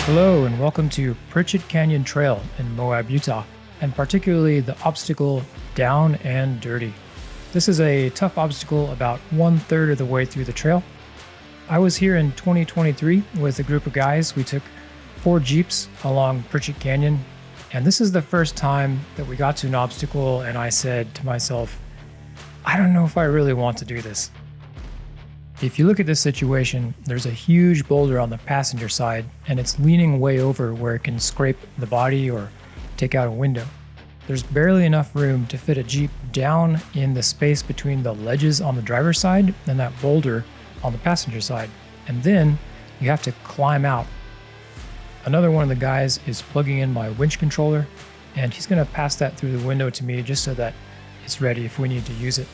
Hello and welcome to Pritchett Canyon Trail in Moab, Utah, and particularly the obstacle Down and Dirty. This is a tough obstacle about 1/3 of the way through the trail. I was here in 2023 with a group of guys. We took 4 Jeeps along Pritchett Canyon, and this is the first time that we got to an obstacle and I said to myself, I don't know if I really want to do this. If you look at this situation, there's a huge boulder on the passenger side and it's leaning way over where it can scrape the body or take out a window. There's barely enough room to fit a Jeep down in the space between the ledges on the driver's side and that boulder on the passenger side. And then you have to climb out. Another one of the guys is plugging in my winch controller and he's going to pass that through the window to me just so that it's ready if we need to use it.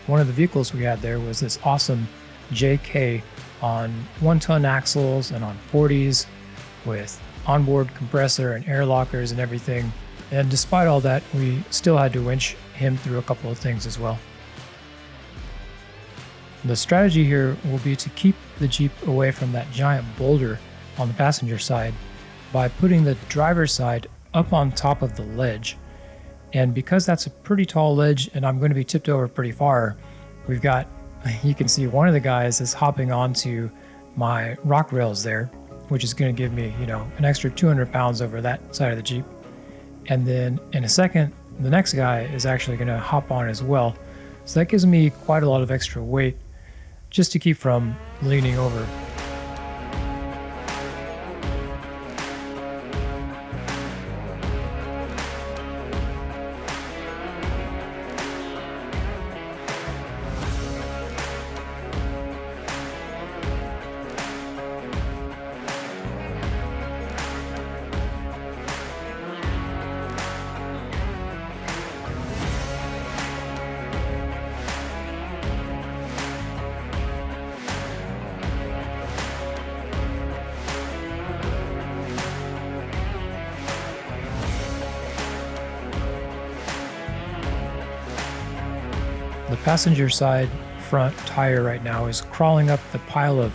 One of the vehicles we had there was this awesome JK on 1-ton axles and on 40s with onboard compressor and air lockers and everything. And despite all that, we still had to winch him through a couple of things as well. The strategy here will be to keep the Jeep away from that giant boulder on the passenger side by putting the driver's side up on top of the ledge. And because that's a pretty tall ledge and I'm going to be tipped over pretty far, we've got, you can see one of the guys is hopping onto my rock rails there, which is going to give me, an extra 200 pounds over that side of the Jeep. And then in a second, the next guy is actually going to hop on as well. So that gives me quite a lot of extra weight just to keep from leaning over. The passenger side front tire right now is crawling up the pile of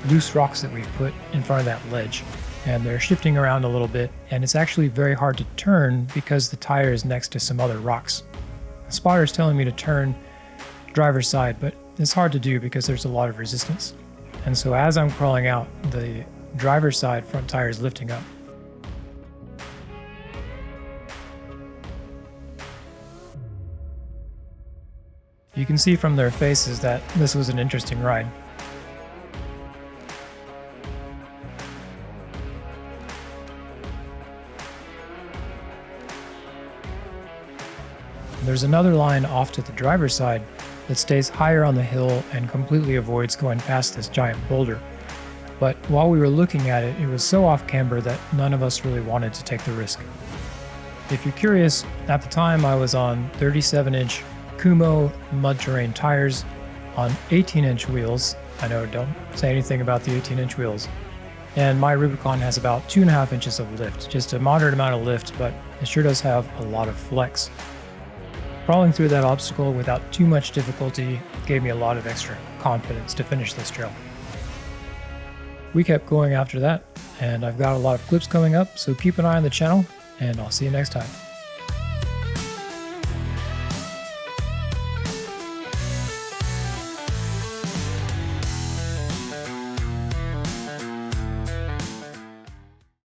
loose rocks that we've put in front of that ledge. And they're shifting around a little bit, and it's actually very hard to turn because the tire is next to some other rocks. The spotter is telling me to turn driver's side, but it's hard to do because there's a lot of resistance. And so as I'm crawling out, the driver's side front tire is lifting up. You can see from their faces that this was an interesting ride. There's another line off to the driver's side that stays higher on the hill and completely avoids going past this giant boulder. But while we were looking at it, it was so off camber that none of us really wanted to take the risk. If you're curious, at the time I was on 37-inch Kumo mud terrain tires on 18-inch wheels. I know, don't say anything about the 18-inch wheels. And my Rubicon has about 2.5 inches of lift, just a moderate amount of lift, but it sure does have a lot of flex. Crawling through that obstacle without too much difficulty gave me a lot of extra confidence to finish this trail. We kept going after that, and I've got a lot of clips coming up, so keep an eye on the channel, and I'll see you next time.